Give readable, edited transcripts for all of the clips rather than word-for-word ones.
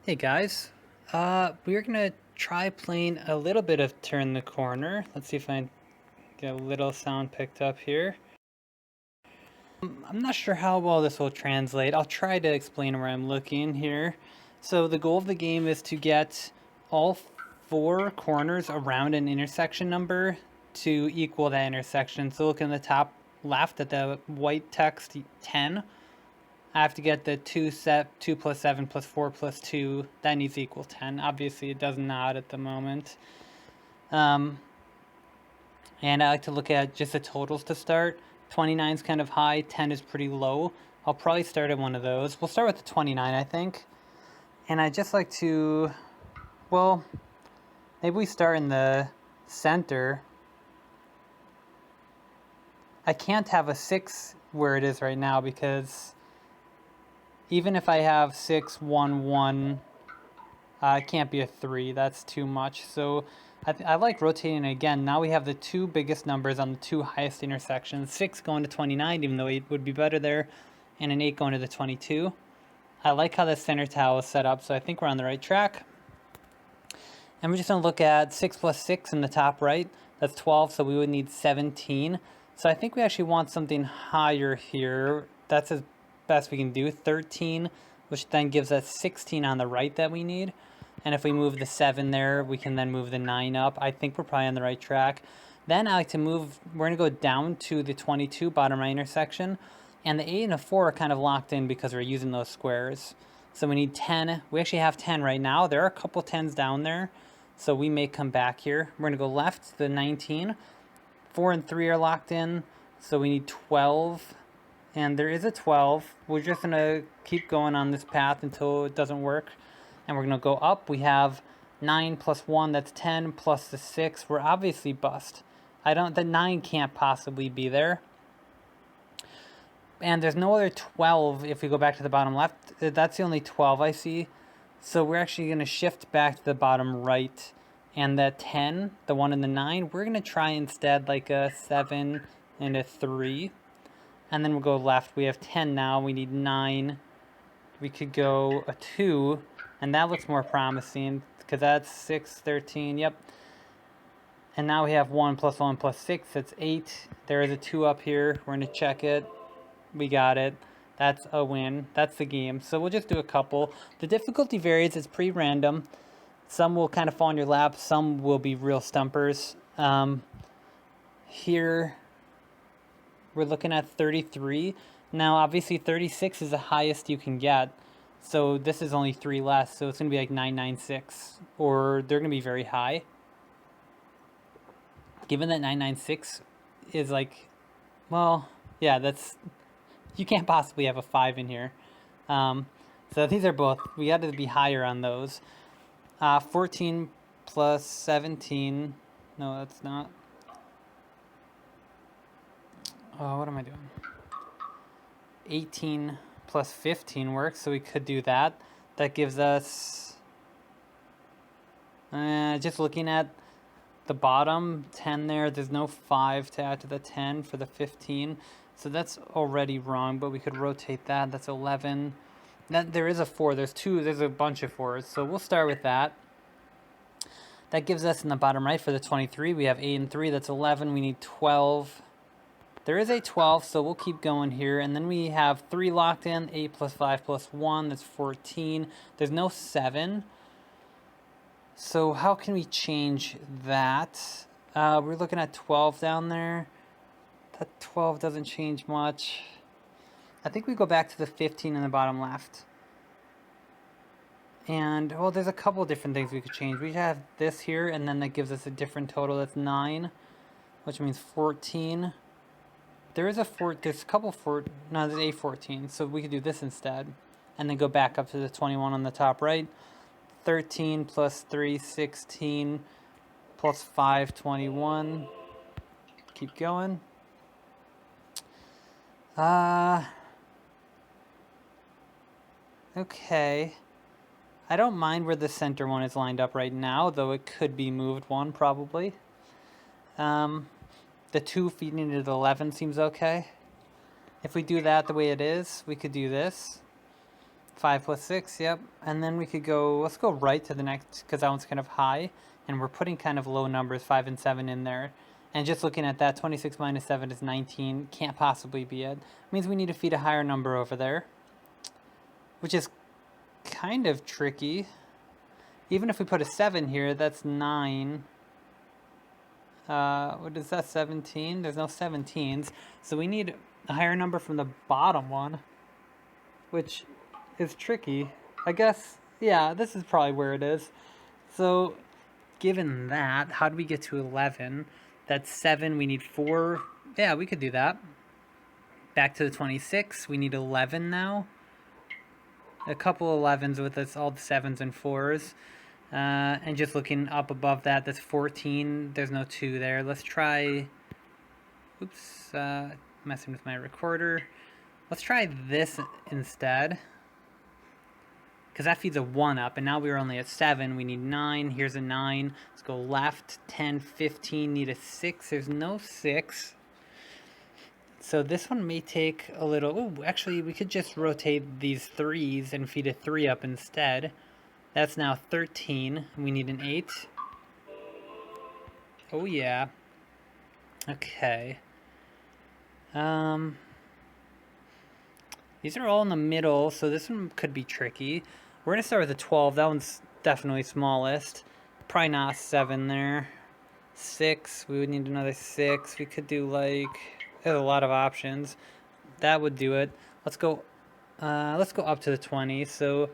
Hey guys, we're gonna try playing a little bit of Turn the Corner. Let's see if I can get a little sound picked up here. I'm not sure how well this will translate. I'll try to explain where I'm looking here. So the goal of the game is to get all four corners around an intersection number to equal that intersection. So look in the top left at the white text 10. I have to get the 2 plus 7 plus 4 plus 2. That needs to equal 10. Obviously, it does not at the moment. Um, and I like to look at just the totals to start. 29 is kind of high. 10 is pretty low. I'll probably start at one of those. We'll start with the 29, I think. And I just like to, well, maybe we start in the center. I can't have a 6 where it is right now because even if I have 6, 1, 1, it can't be a 3. That's too much. So I like rotating it again. Now we have the two biggest numbers on the two highest intersections. 6 going to 29, even though 8 would be better there, and an 8 going to the 22. I like how the center tile is set up, so I think we're on the right track. And we're just going to look at 6 plus 6 in the top right. That's 12, so we would need 17. So I think we actually want something higher here. That's as best we can do. 13, which then gives us 16 on the right that we need. And if we move the 7 there, we can then move the 9 up. I think we're probably on the right track. Then I like to move, we're going to go down to the 22 bottom right intersection. And the 8 and the 4 are kind of locked in because we're using those squares. So we need 10. We actually have 10 right now. There are a couple 10s down there. So we may come back here. We're going to go left to the 19. 4 and 3 are locked in. So we need 12. And there is a 12. We're just going to keep going on this path until it doesn't work. And we're going to go up. We have 9 plus 1, that's 10, plus the 6. We're obviously bust. The 9 can't possibly be there. And there's no other 12 if we go back to the bottom left. That's the only 12 I see. So we're actually going to shift back to the bottom right. And that 10, the 1 and the 9, we're going to try instead like a 7 and a 3. And then we'll go left. We have 10 now. We need 9. We could go a 2. And that looks more promising because that's 6, 13. Yep. And now we have 1 plus 1 plus 6. That's 8. There is a 2 up here. We're going to check it. We got it. That's a win. That's the game. So we'll just do a couple. The difficulty varies. It's pretty random. Some will kind of fall in your lap. Some will be real stumpers. Here, we're looking at 33. Now, obviously, 36 is the highest you can get. So this is only 3 less. So it's going to be like 996. Or they're going to be very high. Given that 996 is like, well, yeah, that's... You can't possibly have a 5 in here. So these are both, we got to be higher on those. 14 plus 17, no, that's not. Oh, what am I doing? 18 plus 15 works, so we could do that. That gives us, just looking at the bottom 10 there's no 5 to add to the 10 for the 15. So that's already wrong, but we could rotate that. That's 11. There is a 4. There's a bunch of 4s. So we'll start with that. That gives us in the bottom right for the 23. We have 8 and 3. That's 11. We need 12. There is a 12, so we'll keep going here. And then we have 3 locked in. 8 plus 5 plus 1. That's 14. There's no 7. So how can we change that? We're looking at 12 down there. That 12 doesn't change much. I think we go back to the 15 in the bottom left. And, well, there's a couple different things we could change. We have this here, and then that gives us a different total. That's 9, which means 14. There's a couple 4, no, there's a 14. So we could do this instead. And then go back up to the 21 on the top right. 13 plus 3, 16, plus 5, 21. Keep going. Okay. I don't mind where the center one is lined up right now, though it could be moved one probably. The 2 feeding into the 11 seems okay. If we do that the way it is, we could do this. 5 plus 6, yep. And then we could go, let's go right to the next, because that one's kind of high. And we're putting kind of low numbers, 5 and 7 in there. And just looking at that, 26 minus 7 is 19. Can't possibly be it. Means we need to feed a higher number over there, which is kind of tricky. Even if we put a 7 here, that's 9. What is that, 17? There's no 17s. So we need a higher number from the bottom one, which is tricky. I guess, yeah, this is probably where it is. So given that, how do we get to 11? That's 7, we need 4. Yeah, we could do that. Back to the 26, we need 11 now. A couple 11s with us, all the 7s and 4s. And just looking up above that, that's 14. There's no 2 there. Let's try... Oops, messing with my recorder. Let's try this instead, because that feeds a 1 up, and now we're only at 7. We need 9. Here's a 9. Let's go left. 10, 15. Need a 6. There's no 6. So this one may take a little... Oh, actually, we could just rotate these 3s and feed a 3 up instead. That's now 13. We need an 8. Oh, yeah. Okay. These are all in the middle, so this one could be tricky. We're going to start with a 12. That one's definitely smallest. Probably not 7 there. 6. We would need another 6. We could do like... There's a lot of options. That would do it. Let's go up to the 20. So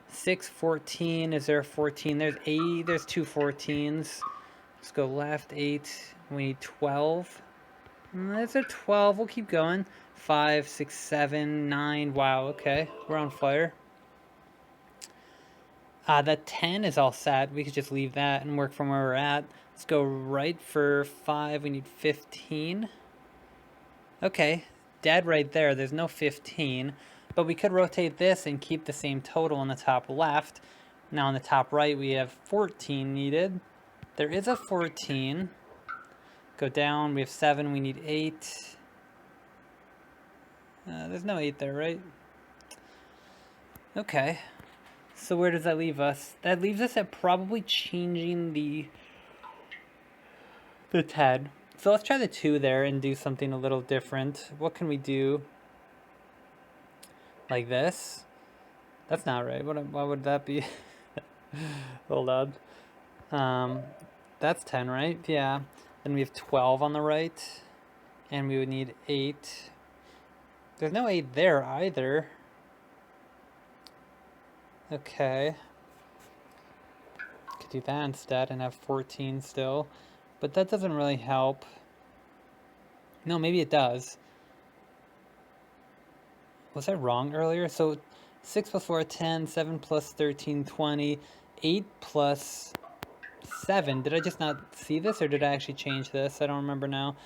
6, 14. Is there a 14? There's 8. There's 2 14s. Let's go left. 8. We need 12. There's a 12. We'll keep going. 5, 6, 7, 9. Wow, okay. We're on fire. That 10 is all set. We could just leave that and work from where we're at. Let's go right for 5. We need 15. Okay, dead right there. There's no 15. But we could rotate this and keep the same total on the top left. Now on the top right, we have 14 needed. There is a 14. Go down. We have 7. We need 8. There's no 8 there, right? Okay. So where does that leave us? That leaves us at probably changing the 10. So let's try the 2 there and do something a little different. What can we do? Like this? That's not right. Why would that be? Hold on. That's 10, right? Yeah. Then we have 12 on the right. And we would need 8. There's no 8 there either. Okay. Could do that instead and have 14 still. But that doesn't really help. No, maybe it does. Was I wrong earlier? So 6 plus 4, 10, 7 plus 13, 20, 8 plus 7. Did I just not see this, or did I actually change this? I don't remember now.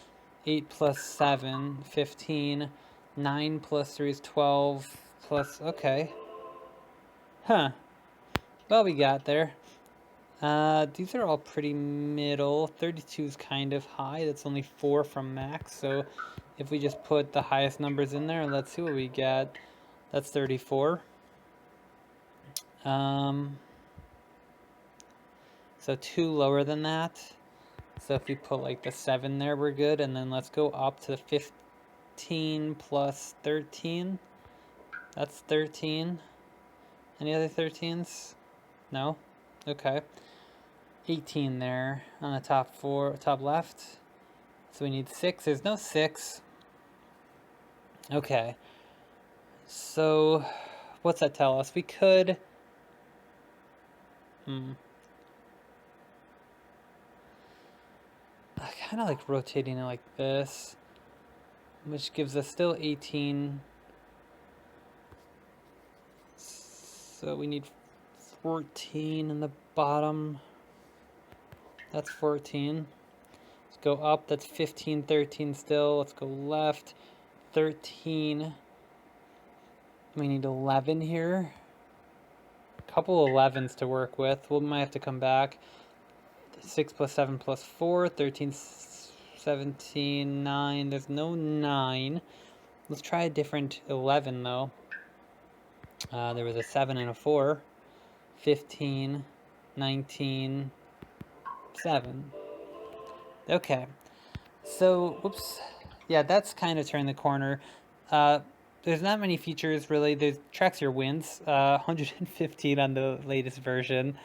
8 plus 7, 15. 9 plus 3 is 12 plus... Okay. Huh. Well, we got there. These are all pretty middle. 32 is kind of high. That's only 4 from max. So if we just put the highest numbers in there, let's see what we get. That's 34. So 2 lower than that. So if we put like the 7 there, we're good. And then let's go up to 15 plus 13. That's 13. Any other 13s? No? Okay. 18 there on the top left. So we need 6. There's no 6. Okay. So what's that tell us? We could... I kind of like rotating it like this, which gives us still 18. So we need 14 in the bottom. That's 14. Let's go up. That's 15, 13 still. Let's go left. 13. We need 11 here. A couple 11s to work with. We might have to come back. 6 plus 7 plus 4. 13, 17, 9. There's no 9. Let's try a different 11 though. There was a 7 and a 4. 15, 19, 7. Okay. So, whoops. Yeah, that's kind of turned the corner. Uh, there's not many features really. There's tracks your wins. 115 on the latest version.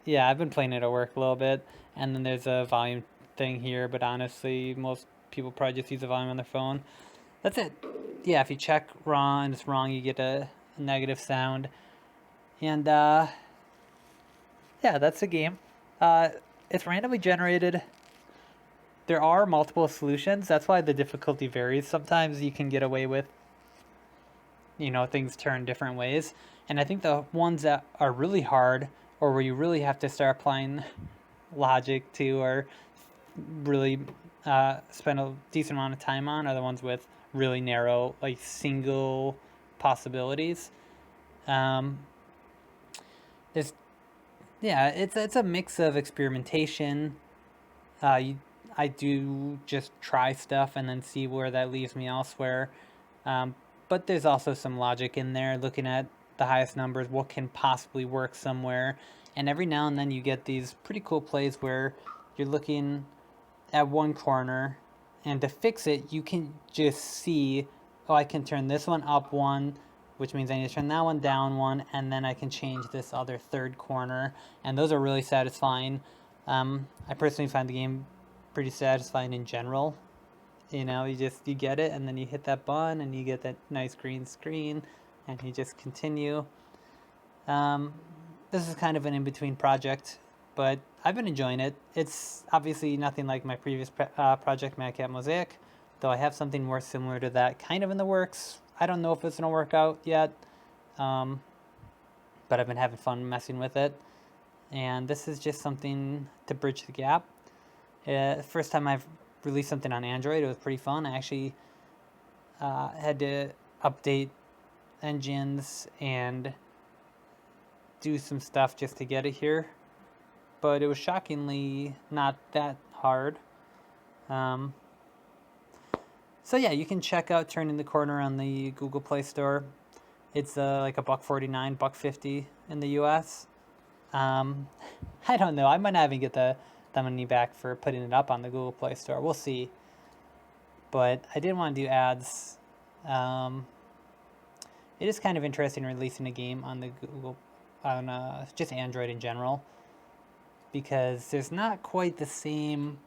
Yeah, I've been playing it at work a little bit. And then there's a volume thing here, but honestly, most people probably just use the volume on their phone. That's it. Yeah, if you check wrong and it's wrong, you get a negative sound. And yeah, that's the game. It's randomly generated. There are multiple solutions. That's why the difficulty varies. Sometimes you can get away with, things turn different ways. And I think the ones that are really hard, or where you really have to start applying logic to, or really spend a decent amount of time on, are the ones with really narrow, like single possibilities. Um, there's Yeah, it's a mix of experimentation. I do just try stuff and then see where that leaves me elsewhere. But there's also some logic in there, looking at the highest numbers, what can possibly work somewhere. And every now and then you get these pretty cool plays where you're looking at one corner, and to fix it, you can just see, oh, I can turn this one up one, which means I need to turn that one down one, and then I can change this other third corner, and those are really satisfying. I personally find the game pretty satisfying in general. You get it, and then you hit that button, and you get that nice green screen, and you just continue. Um, this is kind of an in-between project, but I've been enjoying it. It's obviously nothing like my previous project, Mad Cat Mosaic, though I have something more similar to that kind of in the works. I don't know if it's going to work out yet, um, but I've been having fun messing with it. And this is just something to bridge the gap. First time I've released something on Android, it was pretty fun. I actually had to update engines and do some stuff just to get it here, but it was shockingly not that hard. So yeah, you can check out Turning the Corner on the Google Play Store. It's like $1.49, $1.50 in the US. I don't know. I might not even get the money back for putting it up on the Google Play Store. We'll see. But I didn't want to do ads. It is kind of interesting releasing a game on the just Android in general, because there's not quite the same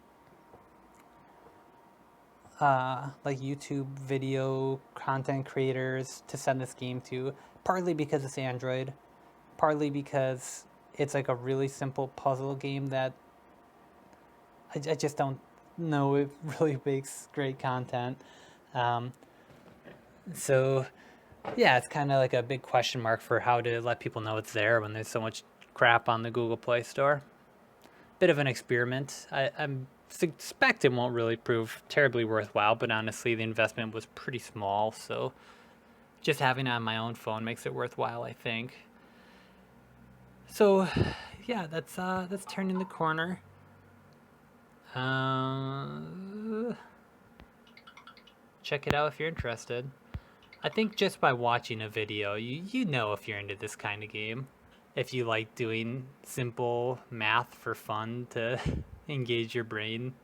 like YouTube video content creators to send this game to, partly because it's Android, partly because it's like a really simple puzzle game that I just don't know it really makes great content. So yeah, it's kind of like a big question mark for how to let people know it's there when there's so much crap on the Google Play Store. Bit of an experiment. I suspect it won't really prove terribly worthwhile, but honestly, the investment was pretty small, so just having it on my own phone makes it worthwhile, I think. So, yeah, that's Turning the Corner. Check it out if you're interested. I think just by watching a video, you know if you're into this kind of game. If you like doing simple math for fun to engage your brain.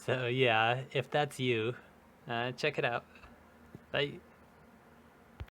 So yeah, if that's you, check it out. Bye.